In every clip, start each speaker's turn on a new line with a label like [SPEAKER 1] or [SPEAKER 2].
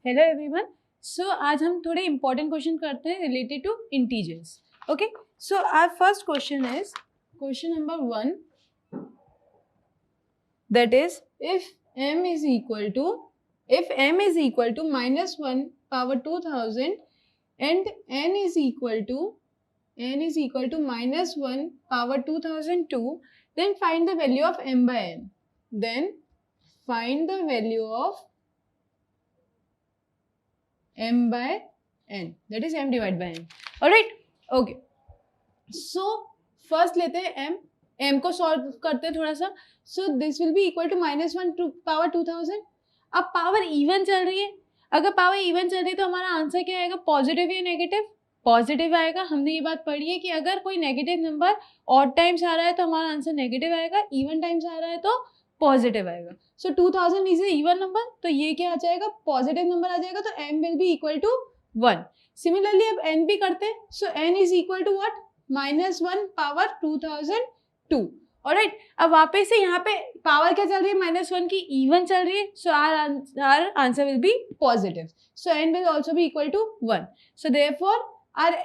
[SPEAKER 1] Hello everyone. सो आज हम थोड़े इंपॉर्टेंट क्वेश्चन करते हैं related to integers. Okay, so our first question is question number 1, that is if m is equal to -1 power 2000 and n is equal to -1 power 2002, then find the value of m by n. Then find the value of m by n, that is m divided by n. Alright, okay. So first लेते हैं m को solve करते हैं थोड़ा सा. So this will be equal to -1 to power 2000. अब power even चल रही है. अगर पावर इवन चल रही है तो हमारा आंसर क्या आएगा, पॉजिटिव या नेगेटिव? पॉजिटिव आएगा. हमने ये बात पढ़ी है कि अगर कोई नेगेटिव नंबर ऑड टाइम्स आ रहा है तो हमारा आंसर नेगेटिव आएगा, इवन टाइम्स आ रहा है तो पॉजिटिव आएगा. सो 2000 इज ए इवन नंबर, तो ये क्या आ जाएगा, पॉजिटिव नंबर आ जाएगा, तो m will be equal to 1. Similarly अब n भी करते हैं. So n is equal to what, -1 power 2002. Alright, अब वापस से यहाँ पे पावर क्या चल रही है, -1 की इवन चल रही है. So our answer will be positive. So n will also be equal to 1. So therefore our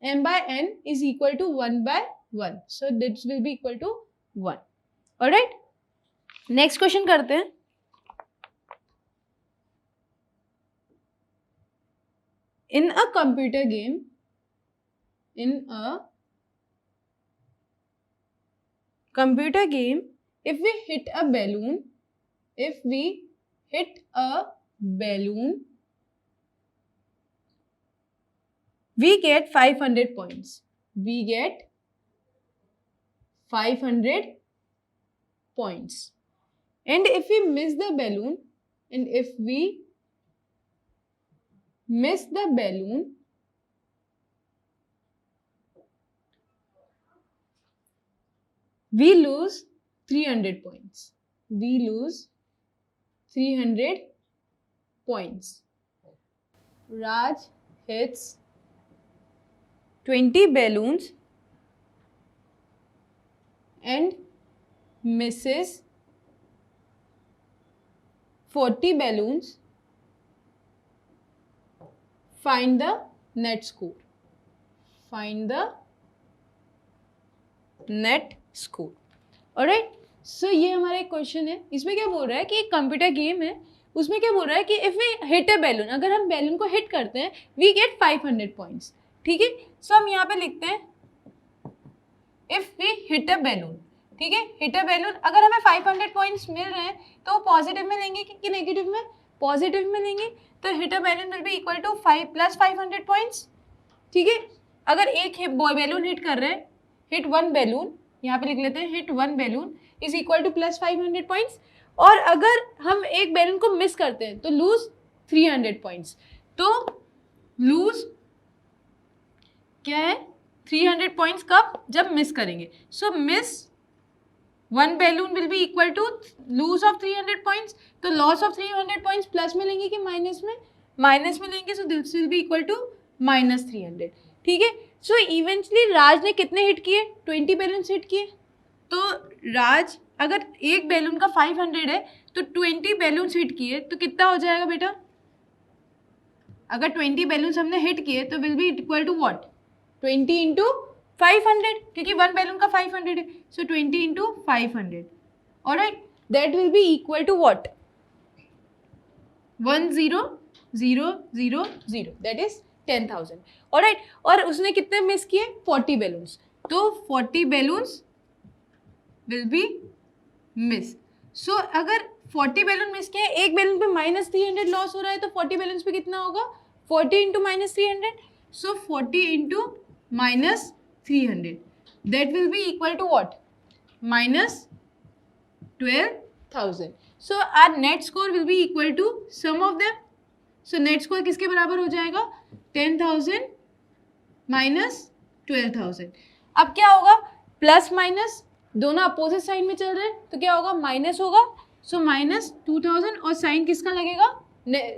[SPEAKER 1] m by n is equal to 1 by 1. So this will be equal to 1. Alright, next question करते हैं. In a computer game, if we hit a balloon, we get 500 points. We get 500 points. And if we miss the balloon, we lose 300 points. We lose 300 points. Raj hits 20 balloons and misses 40 balloons. Find the net score. Find the net score. Alright, so ये हमारा एक question है. इसमें क्या बोल रहा है कि एक कंप्यूटर गेम है, उसमें क्या बोल रहा है कि if we hit a balloon, अगर हम बैलून को हिट करते हैं वी गेट 500 पॉइंट्स. ठीक है, सो हम यहाँ पे लिखते हैं if we hit a balloon. ठीक है, हिट अ बैलून, अगर हमें 500 पॉइंट्स मिल रहे हैं तो वो पॉजिटिव में लेंगे कि नेगेटिव में? पॉजिटिव में लेंगे. तो hit a balloon will be equal to 5 + 500 points. ठीक है, अगर एक बैलून हिट कर रहे हैं, हिट वन बैलून, यहाँ पे लिख लेते हैं hit one balloon is equal to + 500 points. और अगर हम एक बैलून को मिस करते हैं तो लूज 300 पॉइंट्स. तो लूज क्या है, 300 पॉइंट्स कब, जब मिस करेंगे. So miss one balloon will be equal to lose of 300 points. तो लॉस ऑफ 300 पॉइंट्स प्लस में लेंगे कि माइनस में? माइनस में लेंगे. So this will be equal to -300. ठीक है, सो इवेंचुअली राज ने कितने हिट किए, 20 बैलून्स हिट किए. तो राज अगर एक बैलून का 500 है तो 20 बैलून्स हिट किए तो कितना हो जाएगा बेटा? अगर 20 बैलून्स हमने हिट किए तो will be equal to what, 20 into 500, क्योंकि वन बैलून का 500 है. So 20 into 500. Alright, that will be equal to what, 100,000, that is 10,000. Alright, और उसने कितने मिस किए, 40 बैलून्स. तो 40 balloons will be miss. So अगर 40 बैलून मिस किए, एक बैलून पे -300 लॉस हो रहा है, तो 40 बैलून्स पे कितना होगा, 40 into -300. So 40 into -300, that will be equal to what, -12,000. So our net score will be equal to sum of them. So net score किसके बराबर हो जाएगा, 10,000 - 12,000. अब क्या होगा, प्लस माइनस दोनों अपोजिट साइन में चल रहे हैं, तो क्या होगा, माइनस होगा. सो -2000, और साइन किसका लगेगा,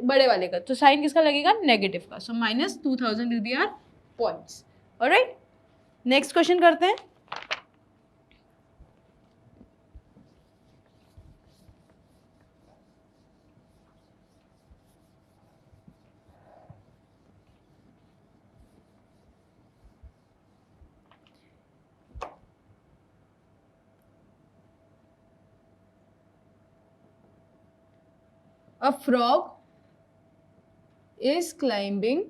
[SPEAKER 1] बड़े वाले का. तो साइन किसका लगेगा, नेगेटिव का. So -2000 will be our points. Alright, next question करते हैं. a frog is climbing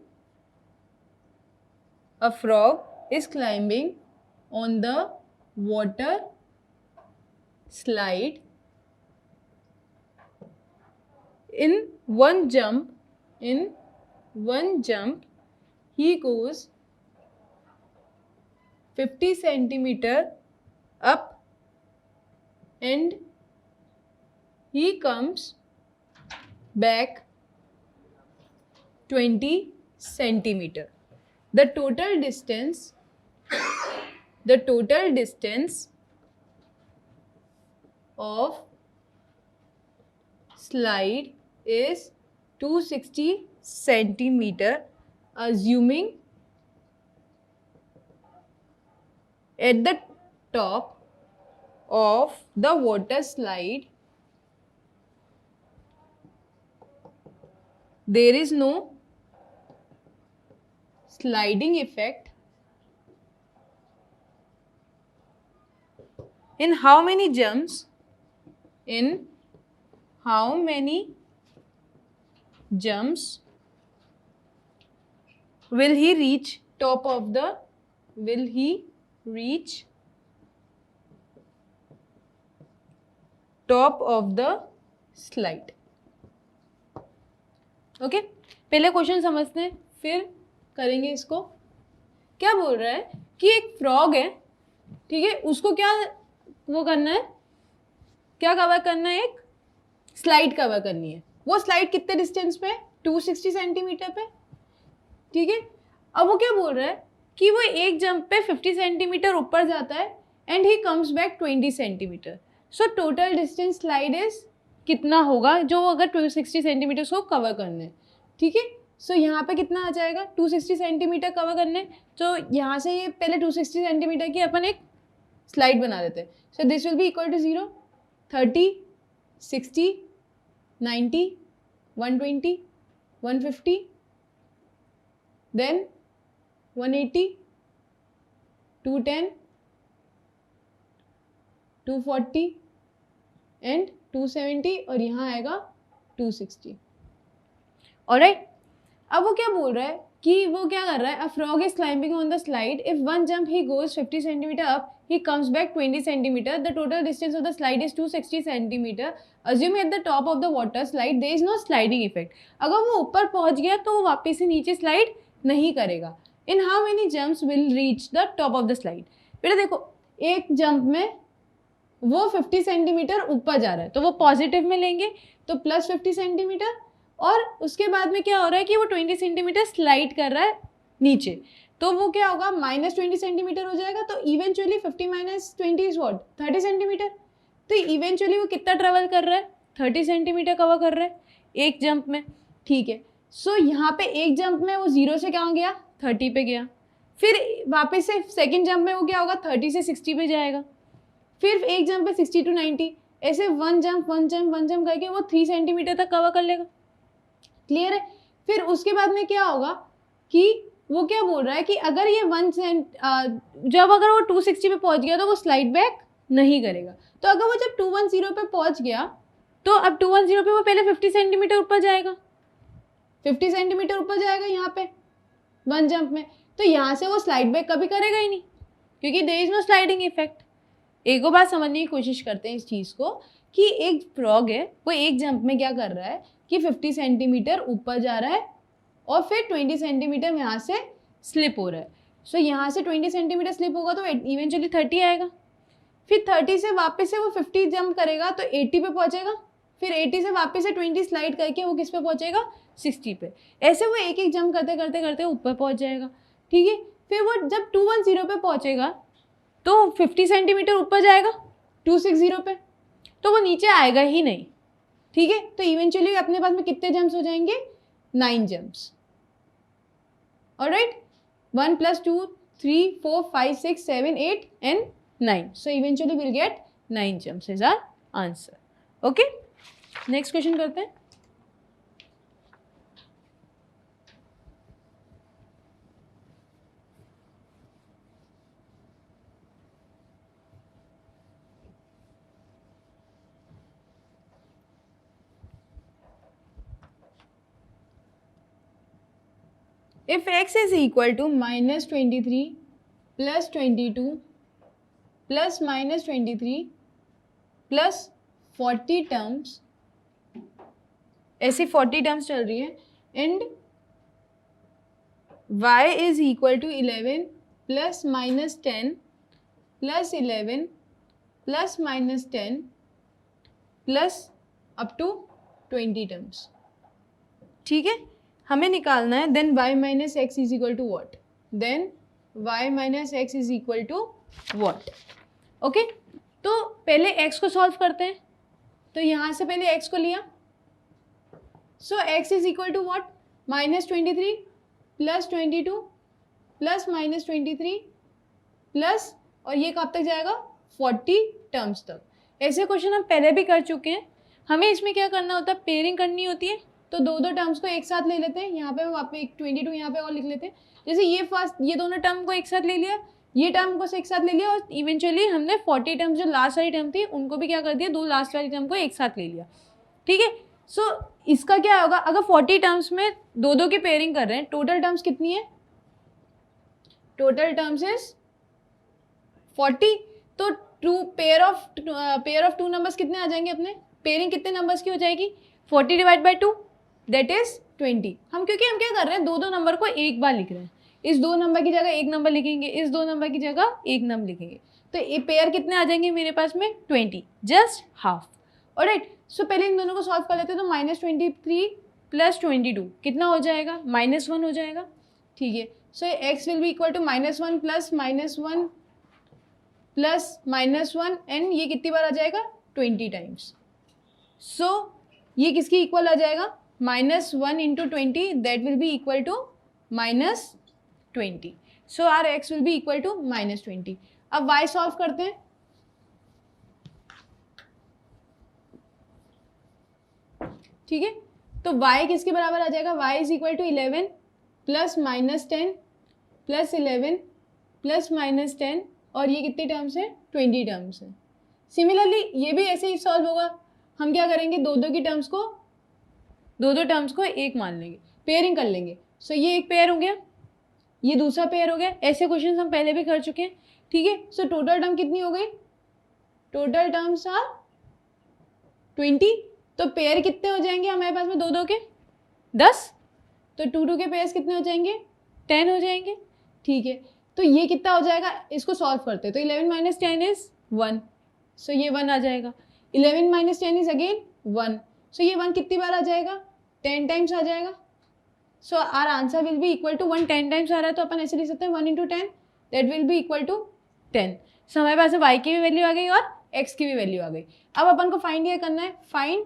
[SPEAKER 1] on the water slide. In one jump, he goes 50 centimeter up and he comes back 20 centimeter. The total distance of slide is 260 centimeter, assuming at the top of the water slide there is no sliding effect. In how many jumps will he reach top of the slide? Okay पहले question समझते हैं फिर करेंगे इसको. क्या बोल रहा है कि एक फ्रॉग है, ठीक है, उसको क्या वो करना है, क्या कवर करना है, एक स्लाइड कवर करनी है. वो स्लाइड कितने डिस्टेंस पे है, 260 सेंटीमीटर पे, ठीक है. अब वो क्या बोल रहा है कि वो एक जंप पे 50 सेंटीमीटर ऊपर जाता है and he comes back 20 centimetre. So total distance slide is कितना होगा जो अगर 260 सेंटीमीटर को कवर करने, ठीक है. सो यहाँ पे कितना आ जाएगा, 260 सेंटीमीटर कवर करने. तो यहाँ से ये पहले 260 सेंटीमीटर की अपन एक स्लाइड बना देते हैं. So this will be equal to 0, 30, 60, 90, 120, 150, then 180, 210, 240 and 270 और यहाँ आएगा 260. ऑलराइट. अब वो क्या बोल रहा है कि वो क्या कर रहा है, a frog is climbing on the slide. If one jump he goes 50 centimetre up, he comes back 20 centimeter. The total distance of the slide is 260 centimeter. Assume at the top of the water slide there is no sliding effect. अगर वो ऊपर पहुंच गया तो वो वापस से नीचे स्लाइड नहीं करेगा. In how many jumps will reach the top of the slide? बेटा देखो एक जंप में वो 50 सेंटीमीटर ऊपर जा रहा है तो वो पॉजिटिव में लेंगे तो प्लस 50 सेंटीमीटर, और उसके बाद में क्या हो रहा है कि वो 20 सेंटीमीटर स्लाइड कर रहा है नीचे, तो वो क्या होगा, -20 सेंटीमीटर हो जाएगा. तो eventually 50 minus 20 is what, 30 centimetre. तो इवेंचुअली वो कितना ट्रेवल कर रहा है, 30 सेंटीमीटर कवर कर रहा है एक जंप में, ठीक है. सो यहाँ पे एक जंप में वो 0 से कहाँ गया, 30 पे गया. फिर वापस से सेकेंड जंप में वो क्या होगा, 30 से 60 पे जाएगा. फिर एक जंप पे 60 to 90, ऐसे वन जंप करके वो 3 सेंटीमीटर तक कवर कर लेगा. क्लियर है. फिर उसके बाद में क्या होगा कि वो क्या बोल रहा है कि अगर ये जब अगर वो 260 पे पहुंच गया तो वो स्लाइड बैक नहीं करेगा. तो अगर वो जब 210 पे पहुंच गया तो अब 210 पे वो पहले 50 सेंटीमीटर ऊपर जाएगा, 50 सेंटीमीटर ऊपर जाएगा यहाँ पे वन जंप में. तो यहाँ से वो स्लाइड बैक कभी करेगा ही नहीं क्योंकि there is no sliding effect. एक और बात समझने की कोशिश करते हैं इस चीज़ को कि एक फ्रॉग है वो एक जंप में क्या कर रहा है कि 50 सेंटीमीटर ऊपर जा रहा है और फिर 20 सेंटीमीटर यहाँ से स्लिप हो रहा है. सो यहाँ से 20 सेंटीमीटर स्लिप होगा तो इवेंचुअली 30 आएगा. फिर 30 से वापस से वो 50 जंप करेगा तो 80 पे पहुँचेगा. फिर 80 से वापस से 20 स्लाइड करके वो किस पे पहुँचेगा, 60 पे. ऐसे वो एक एक जंप करते करते करते ऊपर पहुँच जाएगा, ठीक है. फिर वो जब 210 पे पहुँचेगा तो 50 सेंटीमीटर ऊपर जाएगा 260 पे, तो वो नीचे आएगा ही नहीं, ठीक है. तो इवेंचुअली अपने पास में कितने जंप्स हो जाएंगे, 9 jumps. Alright, 1 + 2 3 4 5 6 7 8 and 9. So eventually we'll get 9 jumps is our answer. Okay, next question करते हैं. if x is equal to -23 plus 22 plus -23 plus 40 terms, ऐसी 40 टर्म्स चल रही है, and y is equal to 11 plus -10 plus 11 plus -10 plus up to 20 terms. ठीक है, हमें निकालना है then y minus x is equal to what, then y minus x is equal to what. Okay, तो पहले x को सॉल्व करते हैं. तो यहाँ से पहले x को लिया, so x is equal to what, -23 plus 22 plus -23 plus, और ये कब तक जाएगा, 40 टर्म्स तक. ऐसे क्वेश्चन हम पहले भी कर चुके हैं. हमें इसमें क्या करना होता है, पेयरिंग करनी होती है. तो दो टर्म्स को एक साथ ले लेते हैं, यहाँ पे वहाँ पे 22 यहाँ पे और लिख लेते हैं. जैसे ये दोनों टर्म को एक साथ ले लिया, ये टर्म को एक साथ ले लिया, और इवेंचुअली हमने 40 टर्म्स जो लास्ट वाली टर्म थी उनको भी क्या कर दिया, दो लास्ट वाली टर्म को एक साथ ले लिया. ठीक है, सो इसका क्या होगा, अगर 40 टर्म्स में दो की पेयरिंग कर रहे हैं, टोटल टर्म्स कितनी है, टोटल टर्म्स इज 40. तो पेयर ऑफ टू नंबर्स कितने आ जाएंगे अपने, पेयरिंग कितने नंबर्स की हो जाएगी, 40 डिवाइड बाई 2 दैट इज 20. क्योंकि हम क्या कर रहे हैं, दो नंबर को एक बार लिख रहे हैं. इस 2 नंबर की जगह 1 नंबर लिखेंगे, इस 2 नंबर की जगह 1 नंबर लिखेंगे. तो ये पेयर कितने आ जाएंगे मेरे पास में, 20, जस्ट हाफ. ऑलराइट, सो पहले इन दोनों को सॉल्व कर लेते हैं. तो -23 प्लस 22 कितना हो जाएगा, -1 हो जाएगा. ठीक है, so x will be equal to -1 plus -1 plus -1, and ये कितनी बार आ जाएगा, 20 टाइम्स. सो ये किसकी इक्वल आ जाएगा, -1 into 20 that will be equal to -20. So our x will be equal to -20. अब y सॉल्व करते हैं. ठीक है, तो y किसके बराबर आ जाएगा, y is equal to 11 plus -10 plus 11 plus -10, और ये कितने टर्म्स है, 20 टर्म्स है. सिमिलरली ये भी ऐसे ही सॉल्व होगा. हम क्या करेंगे, दो की टर्म्स को एक मान लेंगे, पेयरिंग कर लेंगे. सो ये एक पेयर हो गया, ये दूसरा पेयर हो गया. ऐसे क्वेश्चन हम पहले भी कर चुके हैं. ठीक है, सो टोटल टर्म कितनी हो गई, टोटल टर्म्स आर 20. तो पेयर कितने हो जाएंगे हमारे पास में, दो के 10. तो 2 के पेयर्स कितने हो जाएंगे, 10 हो जाएंगे. ठीक है, तो ये कितना हो जाएगा, इसको सॉल्व करते हैं. तो 11 माइनस 10 इज 1, सो ये 1 आ जाएगा. 11 माइनस 10 इज अगेन 1, सो ये 1 कितनी बार आ जाएगा, 10 टाइम्स आ जाएगा. So our answer will be equal to 1. 10 times आ रहा है तो अपन ऐसे लिख सकते हैं 1 into 10 that will be equal to 10. सो हमारे पास y की भी वैल्यू आ गई और x की भी वैल्यू आ गई. अब अपन को फाइंड ये करना है, फाइंड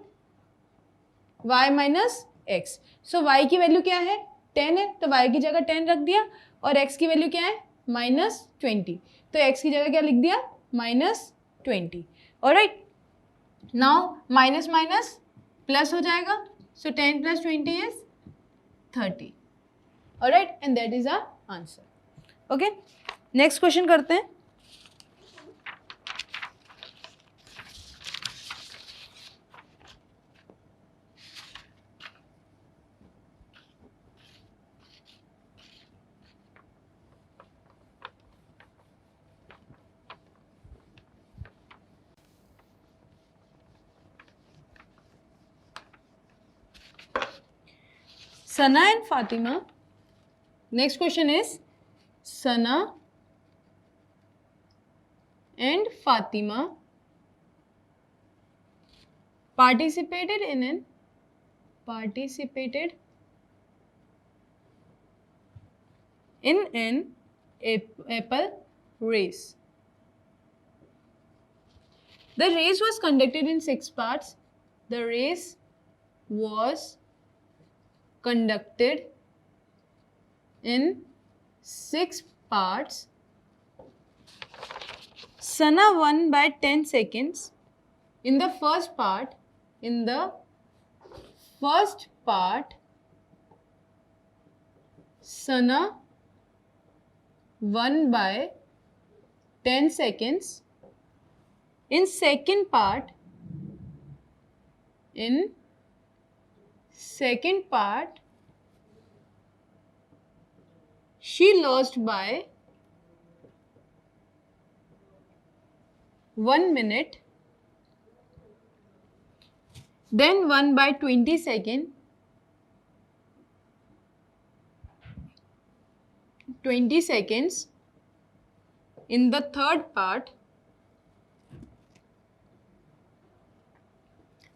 [SPEAKER 1] y माइनस एक्स. सो y की वैल्यू क्या है, 10 है, तो y की जगह 10 रख दिया, और x की वैल्यू क्या है, -20, तो x की जगह क्या लिख दिया, -20. Alright, now minus minus plus हो जाएगा. So 10 plus 20 is 30. Alright, and that is our answer. Okay, next question करते हैं. Sana and Fatima. Next question is Sana and Fatima participated in an apple race. The race was conducted in 6 parts. The race was conducted in 6 parts. Sana won by 10 seconds. In the first part, Sana won by 10 seconds. In second part, she lost by 1 minute, then won by 20 seconds, 20 seconds in the third part,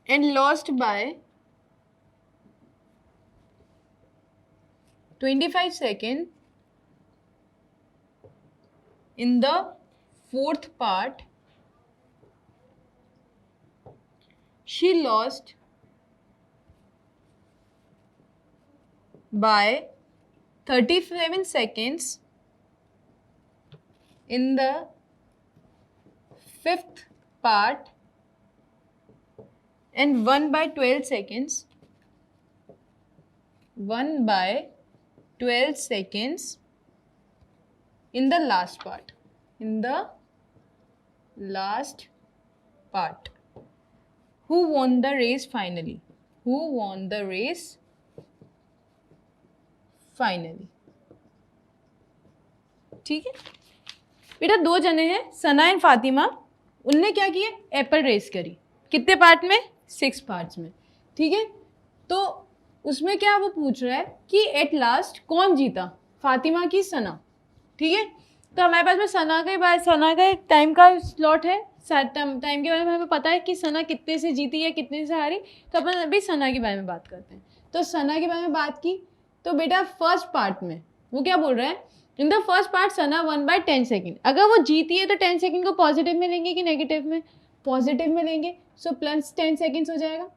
[SPEAKER 1] and lost by 25 seconds in the fourth part. She lost by 37 seconds in the fifth part and won by 12 seconds. Won by 12 seconds in the last part. In the last part. Who won the race finally? Who won the race finally? ठीक है बेटा, दो जने हैं सना and Fatima, उनने क्या किया, Apple race करी। कितने पार्ट में? 6 पार्ट्स में। ठीक है, तो उसमें क्या वो पूछ रहा है कि एट लास्ट कौन जीता, फातिमा की सना। ठीक है, तो हमारे पास में सना का एक टाइम का स्लॉट है, टाइम के बारे में हमें पता है कि सना कितने से जीती या कितने से हारी, तो अपन अभी सना के बारे में बात करते हैं। तो सना के बारे में बात की तो बेटा फर्स्ट पार्ट में वो क्या बोल रहा है, in the first part Sana one by 10 second. अगर वो जीती है तो 10 सेकेंड को पॉजिटिव में लेंगे कि नेगेटिव में? पॉजिटिव में लेंगे, सो प्लस 10 सेकेंड्स हो जाएगा।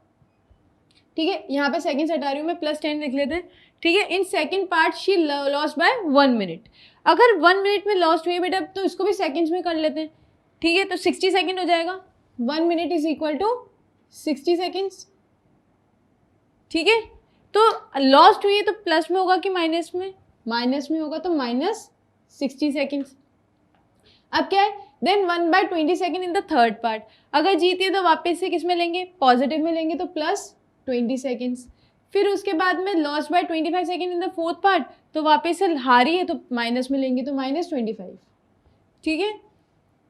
[SPEAKER 1] ठीक है, यहाँ पे सेकेंड्स हटा रही हूँ मैं, प्लस 10 लिख लेते हैं। ठीक है, in second part she lost by 1 minute. अगर 1 मिनट में लॉस्ट हुई है बेटा तो इसको भी सेकेंड्स में कर लेते हैं। ठीक है, तो 60 सेकेंड हो जाएगा। 1 minute is equal to 60 seconds. ठीक है, तो लॉस्ट हुई है तो प्लस में होगा कि माइनस में? माइनस में होगा, तो माइनस 60 सेकेंड्स। अब क्या है, then 1 by 20 second in the third part. अगर जीती है तो वापस से किस में लेंगे, पॉजिटिव में लेंगे, तो प्लस 20 सेकेंड्स। फिर उसके बाद में lost by 25 second in the fourth part, तो वापस से हारी है तो माइनस में लेंगे, तो माइनस 25। ठीक है,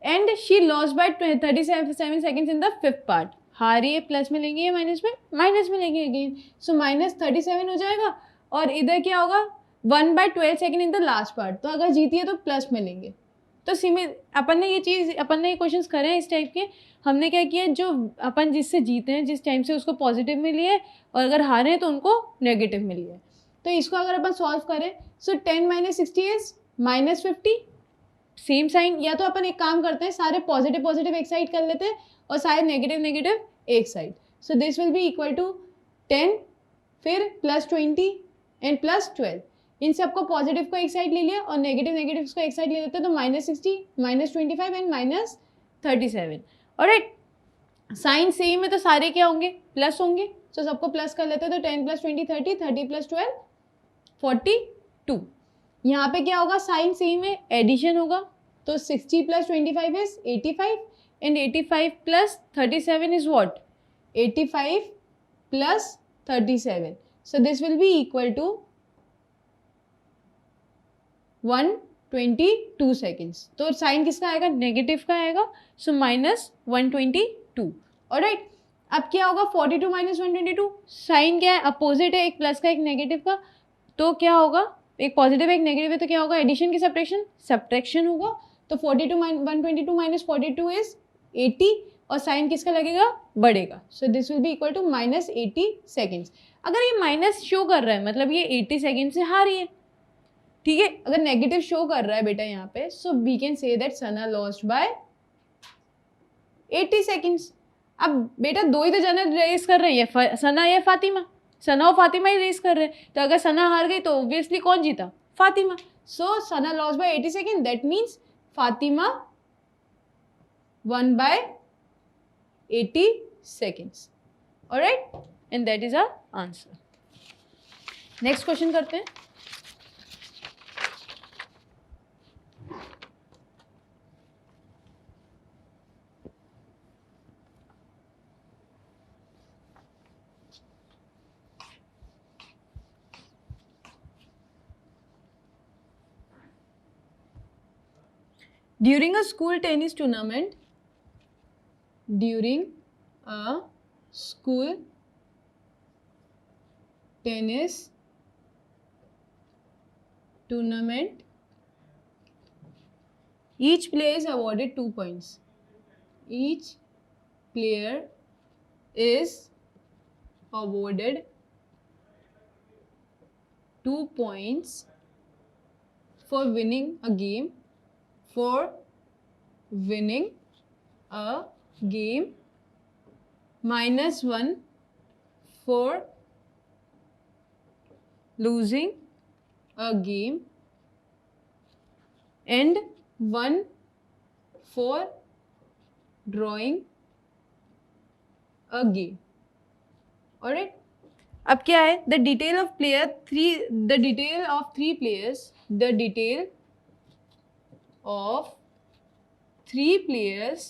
[SPEAKER 1] and she lost by 37 seconds in the fifth part. हारी है, प्लस में लेंगे या माइनस में? माइनस में लेंगे अगेन, सो माइनस 37 हो जाएगा। और इधर क्या होगा, 1 by 12 second in the last part, तो अगर जीती है तो प्लस में लेंगे। तो अपन ने ये क्वेश्चंस करे हैं इस टाइप के। हमने क्या किया, जो अपन जिससे जीते हैं जिस टाइम से उसको पॉजिटिव में लिया है, और अगर हारे हैं तो उनको नेगेटिव में लिया है। तो इसको अगर अपन सॉल्व करें, so 10 minus 60 is minus 50। Same sign, या तो अपन एक काम करते हैं, सारे पॉजिटिव पॉजिटिव एक साइड कर लेते हैं और सारे नेगेटिव नेगेटिव एक साइड। So this will be equal to 10, फिर प्लस 20 एंड प्लस 12। इन सबको पॉजिटिव को एक साइड ले लिया और नेगेटिव नेगेटिव को एक साइड ले लेते हैं, तो minus 60, minus 25 and minus 37। Alright, sign same है तो सारे क्या होंगे, प्लस होंगे। तो सबको प्लस कर लेते हैं, तो 10 प्लस 20 30, 30 प्लस 12 42। यहाँ पे क्या होगा, साइन सेम है, एडिशन होगा, तो 60 plus 25 is 85 and 85 plus 37 is what, 85 plus 37। So this will be equal to 122 seconds. तो साइन किसका आएगा, नेगेटिव का आएगा, सो माइनस 122। ऑलराइट, अब क्या होगा, 42 माइनस 122, साइन क्या है, अपोजिट है, एक प्लस का एक नेगेटिव का, तो क्या होगा, एक पॉजिटिव एक नेगेटिव है, तो क्या होगा, एडिशन की सब्ट्रैक्शन होगा। तो 42 122 माइनस 42 इज 80, और साइन किसका लगेगा, बढ़ेगा। So this will be equal to minus 80 seconds. अगर ये माइनस शो कर रहा है मतलब ये 80 सेकेंड से हारी है। ठीक है, अगर नेगेटिव शो कर रहा है बेटा यहाँ पे, so we can say that Sana lost by 80 seconds. अब बेटा दो ही तो जने रेस कर रहे हैं, सना या फातिमा, सना और फातिमा ही रेस कर रहे हैं। तो अगर सना हार गई तो ऑब्वियसली कौन जीता, Fatima. So Sana lost by 80 second, that means Fatima won by 80 seconds. Alright, and that is our answer. Next question करते हैं। During a school tennis tournament, during a school tennis tournament, each player is awarded 2 points. Each player is awarded 2 points for winning a game. For winning a game, -1 for losing a game, and 1 for drawing a game. Alright. अब क्या है? The detail of three players. The detail of 3 players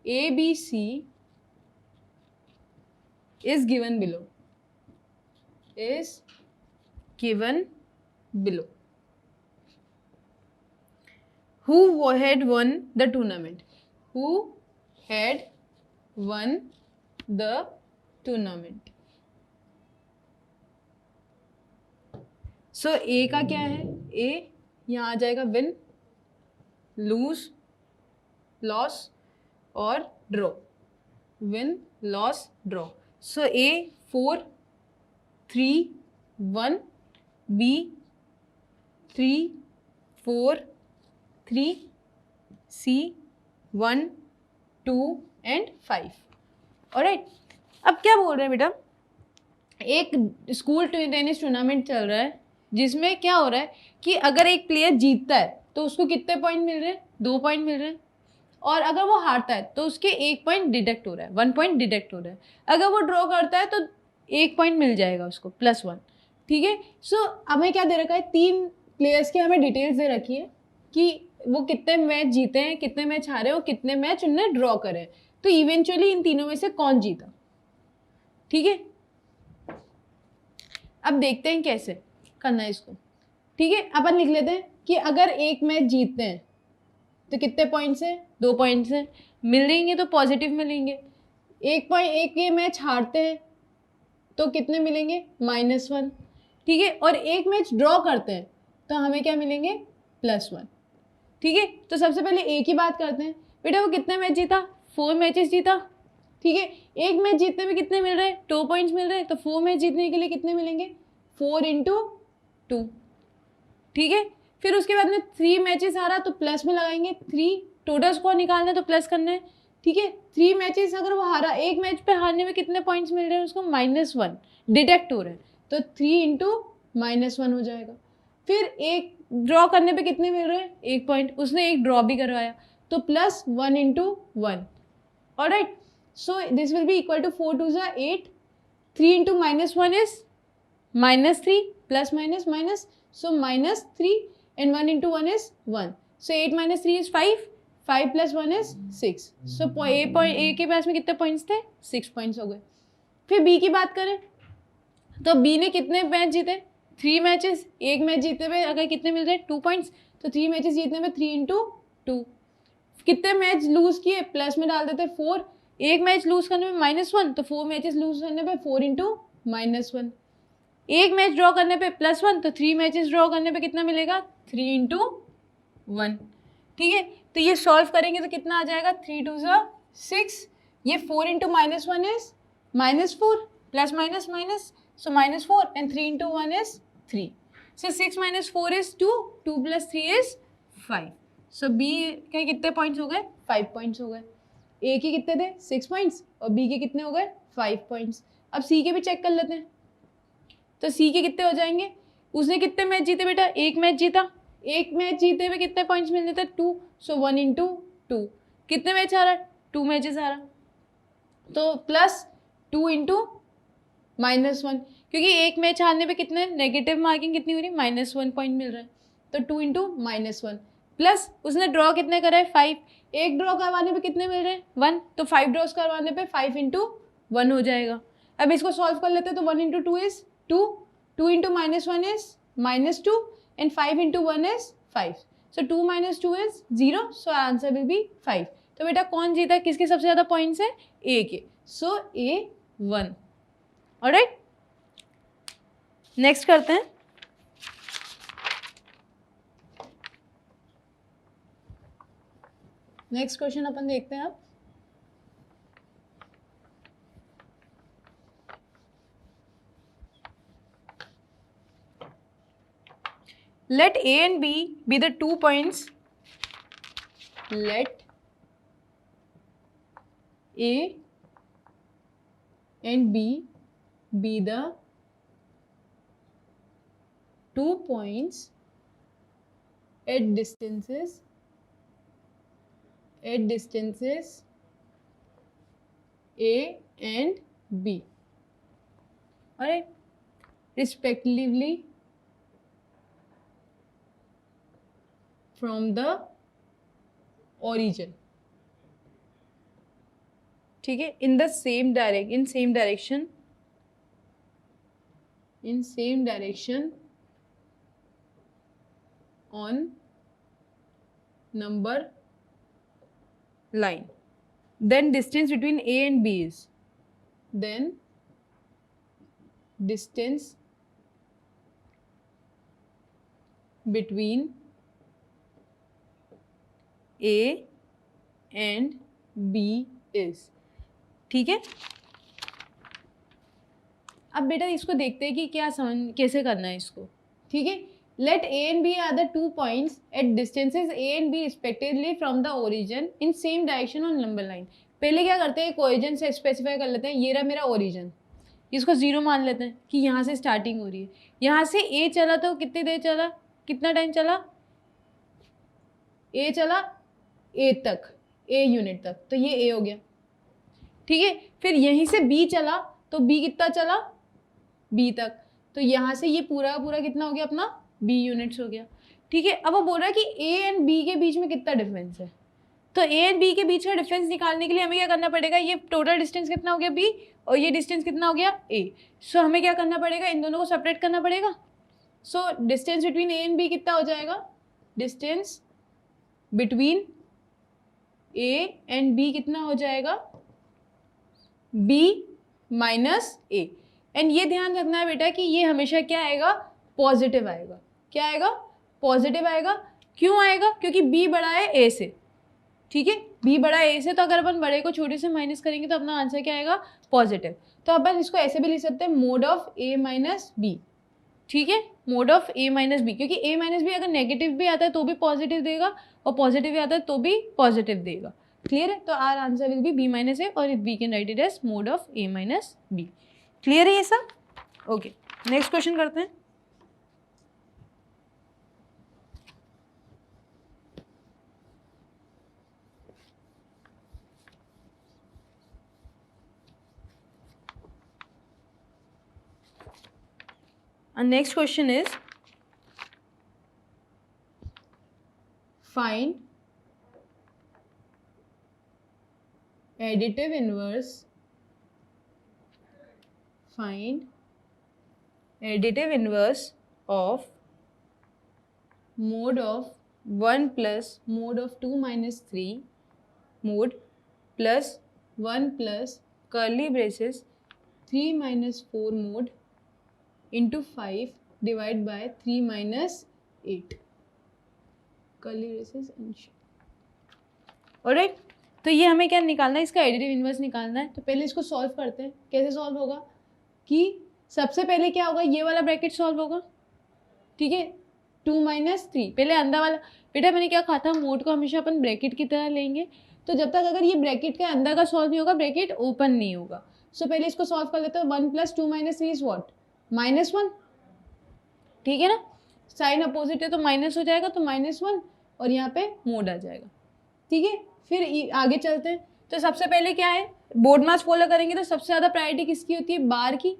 [SPEAKER 1] A, B, C is given below. Is given below. Who had won the tournament? Who had won the tournament? So A का क्या है? A यहाँ आ जाएगा win, lose, loss और draw. Win, loss, draw. So A 4, 3, 1, B 3, 4, 3, C 1, 2 and 5. Alright. अब क्या बोल रहे हैं बेटा? एक स्कूल टेनिस टूर्नामेंट चल रहा है जिसमें क्या हो रहा है कि अगर एक प्लेयर जीतता है तो उसको कितने पॉइंट मिल रहे हैं? 2 पॉइंट मिल रहे हैं. और अगर वो हारता है तो उसके 1 पॉइंट डिडक्ट हो रहा है, 1 पॉइंट डिडक्ट हो रहा है. अगर वो ड्रॉ करता है तो 1 पॉइंट मिल जाएगा उसको, +1. ठीक है. सो हमें क्या दे रखा है? 3 प्लेयर्स की हमें डिटेल्स दे रखी है कि वो कितने मैच जीते हैं, कितने मैच हारे और कितने मैच उन्होंने ड्रॉ करे हैं. तो इवेंचुअली इन तीनों में से कौन जीता. ठीक है. अब देखते हैं कैसे करना है इसको. ठीक है. अपन लिख लेते हैं कि अगर एक मैच जीतते हैं तो कितने पॉइंट्स हैं? 2 पॉइंट्स हैं. मिलेंगे तो पॉजिटिव मिलेंगे. 1 ये मैच हारते हैं तो कितने मिलेंगे? -1. ठीक है. और एक मैच ड्रॉ करते हैं तो हमें क्या मिलेंगे? +1. ठीक है. तो सबसे पहले ए की बात करते हैं. बेटा वो कितने मैच जीता? 4 मैचेस जीता. ठीक है. एक मैच जीतने में कितने मिल रहे हैं? 2 पॉइंट्स मिल रहे हैं. तो 4 मैच जीतने के लिए कितने मिलेंगे? 4 × 2. ठीक है. फिर उसके बाद में 3 मैचेस हारा तो प्लस में लगाएंगे 3. टोटल स्कोर निकालना है तो प्लस करना है. ठीक है. 3 मैचेस अगर वो हारा, एक मैच पे हारने में कितने पॉइंट्स मिल रहे हैं उसको? -1 डिडक्ट हो रहे हैं. तो 3 × -1 हो जाएगा. फिर एक ड्रॉ करने पे कितने मिल रहे हैं? 1 पॉइंट. उसने एक ड्रॉ भी करवाया तो +1 × 1. Alright. So this will be equal to 4 2 8. 3 × -1 is -3, plus minus minus. So -3 and 1 × 1 is 1. So 8 - 3 is 5. 5 + 1 is 6. So ए के पास में कितने पॉइंट्स थे? 6 पॉइंट्स हो गए. फिर बी की बात करें तो बी ने कितने मैच जीते? 3 मैचेस. एक मैच जीतने में अगर कितने मिल रहे हैं? 2 पॉइंट्स. तो 3 मैचेस जीतने में 3 × 2. कितने मैच लूज किए? प्लस में डाल देते 4. एक मैच लूज करने में -1 तो 4 मैचेस लूज करने पे 4 × -1. एक मैच ड्रॉ करने पे +1 तो 3 मैचेस ड्रॉ करने पे कितना मिलेगा? 3 × 1. ठीक है. तो ये सॉल्व करेंगे तो कितना आ जाएगा? 3 2 6. ये 4 × -1 is -4, plus minus minus. So -4 and 3 × 1 is 3. So 6 - 4 is 2. 2 + 3 is 5. So B के कितने पॉइंट्स हो गए? 5 पॉइंट्स हो गए. ए के कितने थे? 6 पॉइंट्स. और बी के कितने हो गए? 5 पॉइंट्स. अब सी के भी चेक कर लेते हैं. तो सी के कितने हो जाएंगे? उसने कितने मैच जीते बेटा? एक मैच जीता. एक मैच जीते हुए कितने पॉइंट्स मिल जाते हैं? 2. सो 1 × 2. कितने मैच हारा? 2 मैचेस हारा. तो +2 × -1. क्योंकि एक मैच हारने पे कितने नेगेटिव मार्किंग कितनी हो रही? -1 पॉइंट मिल रहा है. तो 2 × -1 प्लस उसने ड्रॉ कितने करा है? 5. एक ड्रॉ करवाने पे कितने मिल रहे हैं? 1. तो 5 ड्रॉस करवाने पे 5 × 1 हो जाएगा. अब इसको सॉल्व कर लेते हैं. तो 1 × 2 is 2. 2 × -1 is -2 and 5 × 1 is 5. So 2 minus 2 is 0, so our answer will be 5. तो बेटा कौन जीता, किसके सबसे ज़्यादा पॉइंट्स है, ए के, सो ए 1. ऑलराइट, नेक्स्ट करते हैं. नेक्स्ट क्वेश्चन अपन देखते हैं अब. Let A and B be the 2 points. Let A and B be the 2 points at distances A and B. Alright, respectively from the origin. ठीक है, in the same direction on number line. Then distance between A and B is, then distance between A and B is. ठीक है, अब बेटा इसको देखते हैं कि क्या समझ कैसे करना है इसको. ठीक है, let A and B are the 2 points at distances A and B respectively from the origin in same direction on number line. पहले क्या करते हैं, origin से स्पेसिफाई कर लेते हैं, ये रहा मेरा origin, इसको 0 मान लेते हैं कि यहाँ से स्टार्टिंग हो रही है. यहाँ से A चला तो कितनी देर चला, कितना टाइम चला, A चला A तक, A यूनिट तक, तो ये A हो गया. ठीक है, फिर यहीं से B चला तो B कितना चला, B तक, तो यहाँ से ये पूरा पूरा कितना हो गया अपना, B यूनिट्स हो गया. ठीक है, अब वो बोल रहा है कि A एंड B के बीच में कितना डिफरेंस है, तो A एंड B के बीच का डिफरेंस निकालने के लिए हमें क्या करना पड़ेगा, ये टोटल डिस्टेंस कितना हो गया B और ये डिस्टेंस कितना हो गया A. सो हमें क्या करना पड़ेगा, इन दोनों को सेपरेट करना पड़ेगा. So distance between A and B कितना हो जाएगा, distance between A and B कितना हो जाएगा, B माइनस A. एंड ये ध्यान रखना है बेटा कि ये हमेशा क्या आएगा, पॉजिटिव आएगा. क्या आएगा, पॉजिटिव आएगा. क्यों आएगा, क्योंकि B बड़ा है A से. ठीक है, B बड़ा है A से, तो अगर अपन बड़े को छोटे से माइनस करेंगे तो अपना आंसर क्या आएगा, पॉजिटिव. तो अपन इसको ऐसे भी लिख सकते हैं, mode of A minus B. ठीक है, mode of A minus B, क्योंकि A माइनस B अगर नेगेटिव भी आता है तो भी पॉजिटिव देगा और पॉजिटिव भी आता है तो भी पॉजिटिव देगा. क्लियर है, तो our answer will be B minus A और we can write it as mod of A minus B. Clear है ये सब. ओके, नेक्स्ट क्वेश्चन करते हैं. And next question is, find additive inverse of mode of 1 plus mode of 2 minus 3 mode plus 1 plus curly braces 3 minus 4 mode into 5 divided by 3 minus 8 curly braces and alright. तो ये हमें क्या निकालना है, इसका additive inverse निकालना है. तो पहले इसको सॉल्व करते हैं. कैसे सॉल्व होगा कि सबसे पहले क्या होगा, ये वाला ब्रैकेट सॉल्व होगा. ठीक है, 2 माइनस 3, पहले अंदर वाला. बेटा मैंने क्या कहा था, मोड को हमेशा अपन ब्रैकेट की तरह लेंगे. तो जब तक अगर ये ब्रैकेट के अंदर का सॉल्व नहीं होगा, ब्रैकेट ओपन नहीं होगा. सो पहले इसको सॉल्व कर लेते हैं. 1 प्लस 2 माइनस 3 इज वॉट, -1. ठीक है ना, साइन अपोजिट है तो माइनस हो जाएगा, तो -1 और यहाँ पे मोड आ जाएगा. ठीक है, फिर आगे चलते हैं. तो सबसे पहले क्या है, बोर्ड मास फॉलो करेंगे तो सबसे ज़्यादा प्रायोरिटी किसकी होती है, बार की.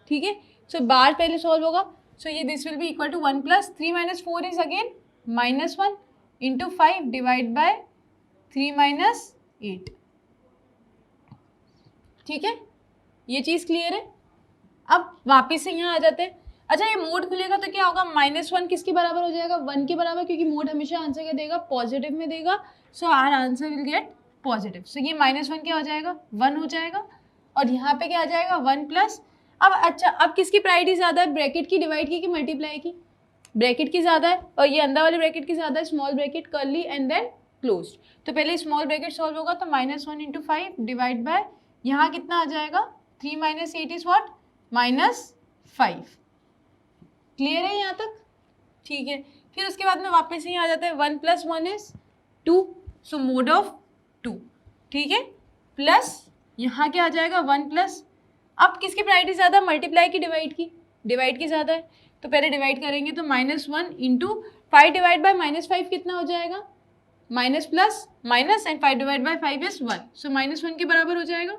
[SPEAKER 1] ठीक है, सो बार पहले सॉल्व होगा. सो ये this will be equal to 1 plus 3 minus 4 is again -1 into 5 divide by 3 minus 8. ठीक है, ये चीज़ क्लियर है. अब वापिस से यहाँ आ जाते हैं. अच्छा ये मोड खुलेगा तो क्या होगा, -1 किसके बराबर हो जाएगा, 1 के बराबर, क्योंकि मोड हमेशा आंसर क्या देगा, पॉजिटिव में देगा। So our answer will get positive. So ये -1 क्या हो जाएगा, 1 हो जाएगा, और यहाँ पे क्या आ जाएगा 1 प्लस। अब अच्छा, अब किसकी प्रायोरिटी ज़्यादा है, ब्रैकेट की डिवाइड की कि मल्टीप्लाई की, ब्रैकेट की ज़्यादा है, और ये अंदर वाले ब्रैकेट की ज़्यादा है, small bracket curly and then close. तो पहले स्मॉल ब्रैकेट सॉल्व होगा, तो -1 × 5 डिवाइड बाय, यहाँ कितना आ जाएगा, 3 - 8 इज व्हाट, -5। क्लियर है यहाँ तक, ठीक है। फिर उसके बाद में वापस ही आ जाता है, 1 + 1 इज 2, सो मोड ऑफ 2, ठीक है, प्लस यहाँ क्या आ जाएगा 1 प्लस, अब किसकी प्रायोरिटी ज़्यादा, मल्टीप्लाई की डिवाइड की, डिवाइड की ज़्यादा है, तो पहले डिवाइड करेंगे, तो -1 × 5 डिवाइड बाय -5 कितना हो जाएगा, minus plus minus, and 5 divide bye 5 is 1, सो -1 के बराबर हो जाएगा।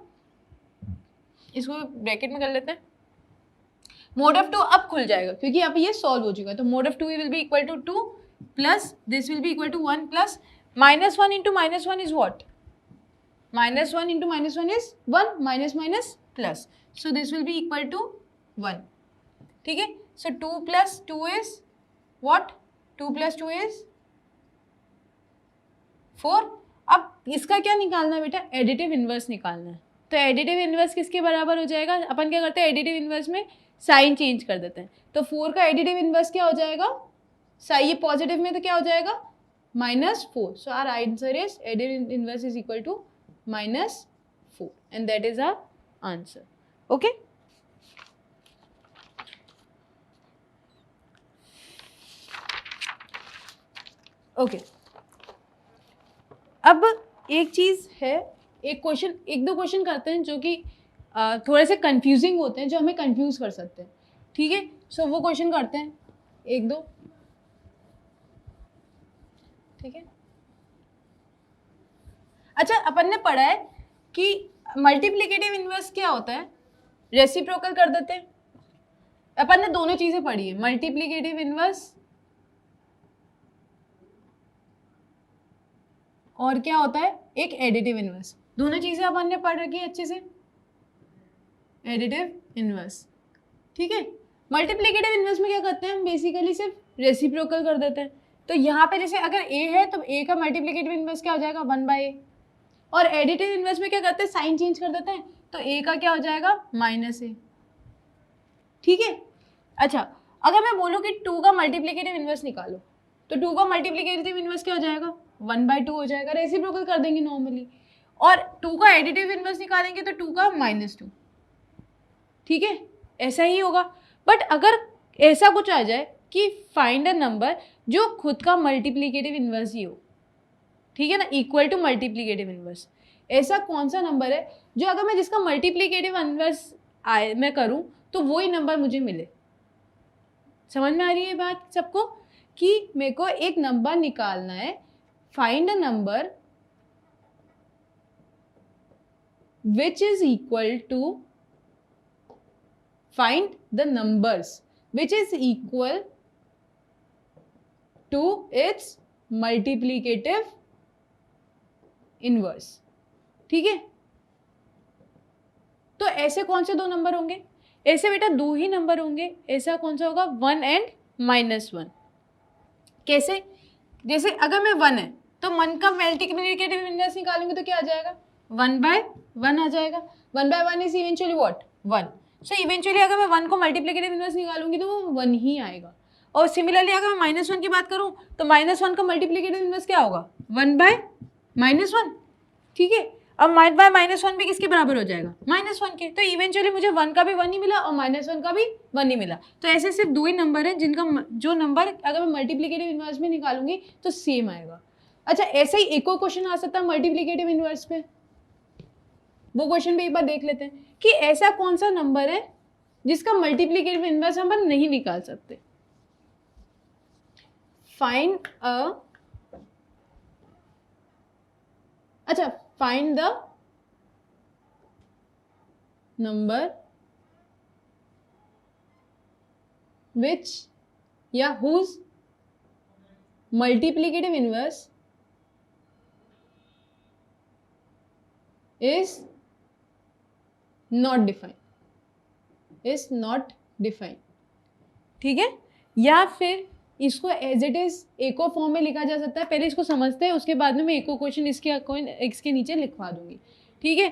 [SPEAKER 1] इसको ब्रैकेट में कर लेते हैं, मोड ऑफ 2 अब खुल जाएगा क्योंकि अब ये सॉल्व हो चुका है, तो mod of 2 will be equal to 2 plus this will be equal to 1 plus -1 × -1 is what, -1 × -1 is 1, minus minus plus, so this will be equal to 1, ठीक है। So 2 + 2 is what, 2 + 2 is 4। अब इसका क्या निकालना है बेटा, एडिटिव इन्वर्स निकालना है, तो एडिटिव इन्वर्स किसके बराबर हो जाएगा, अपन क्या करते हैं एडिटिव इन्वर्स में साइन चेंज कर देते हैं, तो 4 का एडिटिव इन्वर्स क्या हो जाएगा, साइन ये पॉजिटिव में तो क्या हो जाएगा -4, so our answer is additive inverse is equal to -4 and that is our answer, okay. Okay, अब एक चीज़ है, एक क्वेश्चन, एक दो क्वेश्चन करते हैं जो कि थोड़े से कंफ्यूजिंग होते हैं, जो हमें कंफ्यूज कर सकते हैं, ठीक है। सो वो क्वेश्चन करते हैं एक दो, ठीक है। अच्छा, अपन ने पढ़ा है कि मल्टीप्लिकेटिव इन्वर्स क्या होता है, रेसिप्रोकल कर देते हैं, अपन ने दोनों चीजें पढ़ी है, मल्टीप्लिकेटिव इन्वर्स और क्या होता है एक एडिटिव इन्वर्स, दोनों चीजें अपन ने पढ़ रखी है अच्छे से, एडिटिव इन्वर्स, ठीक है। मल्टीप्लिकेटिव इन्वर्स में क्या करते हैं हम, बेसिकली सिर्फ रेसिप्रोकल कर देते हैं, तो यहाँ पे जैसे अगर a है तो a का मल्टीप्लिकेटिव इन्वर्स क्या हो जाएगा 1/a, और एडिटिव इन्वर्स में क्या करते हैं साइन चेंज कर देते हैं, तो a का क्या हो जाएगा -a, ठीक है। अच्छा, अगर मैं बोलूँ कि 2 का मल्टीप्लिकेटिव इन्वर्स निकालो, तो 2 का मल्टीप्लिकेटिव इन्वर्स क्या हो जाएगा 1/2 हो जाएगा, रेसिप्रोकल कर देंगे नॉर्मली, और 2 का एडिटिव इन्वर्स निकालेंगे तो 2 का -2, ठीक है, ऐसा ही होगा। बट अगर ऐसा कुछ आ जाए कि फाइंड अ नंबर जो खुद का मल्टीप्लिकेटिव इन्वर्स ही हो, ठीक है ना, इक्वल टू मल्टीप्लिकेटिव इन्वर्स, ऐसा कौन सा नंबर है जो अगर मैं जिसका मल्टीप्लिकेटिव इन्वर्स मैं करूं तो वही नंबर मुझे मिले। समझ में आ रही है बात सबको, कि मेरे को एक नंबर निकालना है, find a number which is equal to, find the numbers which is equal to its multiplicative inverse, ठीक है। तो ऐसे कौन से दो नंबर होंगे, ऐसे बेटा दो ही नंबर होंगे, ऐसा कौन सा होगा 1 एंड -1, कैसे, जैसे अगर मैं 1 है तो 1 का मल्टीप्लिकेटिव इन्वर्स निकालेंगे तो क्या आ जाएगा 1/1 आ जाएगा, 1/1 is eventually what 1, so eventually अगर मैं 1 को मल्टीप्लिकेटिव इन्वर्स निकालूंगी तो वो 1 ही आएगा। और सिमिलरली अगर मैं -1 की बात करूं तो -1 का मल्टीप्लिकेटिव इन्वर्स क्या होगा 1/-1, ठीक है। अब -1 भी किसके बराबर हो जाएगा -1 के, तो इवेंचुअली मुझे 1 का भी 1 ही मिला और -1 का भी 1 ही मिला। तो ऐसे सिर्फ दो ही नंबर हैं जिनका जो नंबर अगर मैं मल्टीप्लिकेटिव इन्वर्स में निकालूंगी तो सेम आएगा। अच्छा, ऐसे ही एक और क्वेश्चन आ सकता है मल्टीप्लिकेटिव इन्वर्स पे, वो क्वेश्चन भी एक बार देख लेते हैं कि ऐसा कौन सा नंबर है जिसका मल्टीप्लिकेटिव इन्वर्स हम नहीं निकाल सकते। Find find the number which या whose multiplicative inverse is not defined, ठीक है, या फिर इसको एज इट इज एको फॉर्म में लिखा जा सकता है। पहले इसको समझते हैं, उसके बाद में मैं एको क्वेश्चन इसके नीचे लिखवा दूंगी। ठीक है,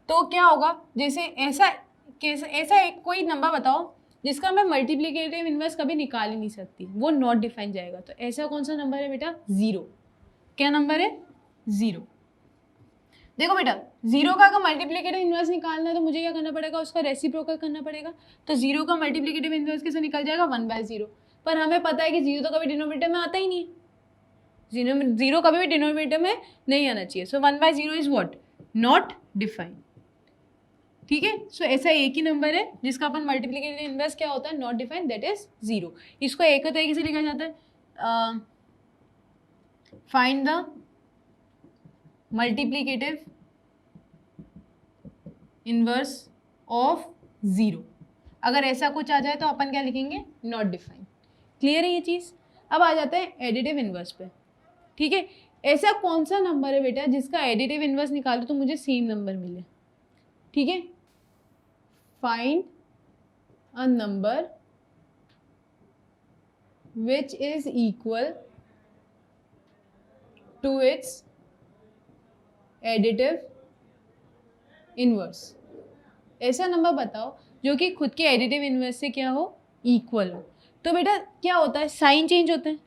[SPEAKER 1] तो क्या होगा, जैसे ऐसा एक कोई नंबर बताओ जिसका मैं मल्टीप्लिकेटिव इनवर्स कभी निकाल ही नहीं सकती, वो नॉट डिफाइन जाएगा। तो ऐसा कौन सा नंबर है बेटा, 0। क्या नंबर है, 0। देखो बेटा, 0 का अगर मल्टीप्लिकेटिव इनवर्स निकालना है तो मुझे क्या करना पड़ेगा, उसका रेसिप्रोकल करना पड़ेगा। तो 0 का मल्टीप्लिकेटिव इनवर्स कैसे निकल जाएगा, 1/0। पर हमें पता है कि 0 तो कभी डिनोमिनेटर में आता ही नहीं है, 0 कभी भी डिनोमिनेटर में नहीं आना चाहिए। सो 1/0 इज व्हाट, नॉट डिफाइंड। ठीक है, सो ऐसा एक ही नंबर है जिसका अपन मल्टीप्लिकेटिव इनवर्स क्या होता है, नॉट डिफाइंड, दैट इज 0। इसको एक तरीके से लिखा जाता है, find the multiplicative inverse of 0। अगर ऐसा कुछ आ जाए तो अपन क्या लिखेंगे, नॉट डिफाइंड। क्लियर है ये चीज़। अब आ जाते हैं एडिटिव इनवर्स पे। ठीक है, ऐसा कौन सा नंबर है बेटा जिसका एडिटिव इनवर्स निकालो तो मुझे सेम नंबर मिले। ठीक है, find a number which is equal to its additive inverse. ऐसा नंबर बताओ जो कि खुद के एडिटिव इनवर्स से क्या हो, इक्वल हो। तो बेटा क्या होता है, साइन चेंज होते हैं।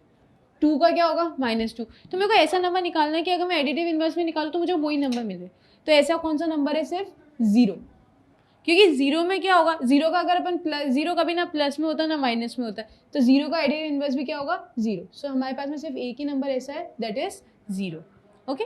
[SPEAKER 1] 2 का क्या होगा, -2। तो मेरे को ऐसा नंबर निकालना है कि अगर मैं एडिटिव इनवर्स में निकालूँ तो मुझे वही नंबर मिले। तो ऐसा कौन सा नंबर है, सिर्फ 0। क्योंकि 0 में क्या होगा, 0 का अगर अपन प्लस, 0 कभी ना प्लस में होता है ना माइनस में होता है, तो 0 का एडिटिव इनवर्स भी क्या होगा, 0। सो हमारे पास में सिर्फ एक ही नंबर ऐसा है, दैट इज 0। ओके।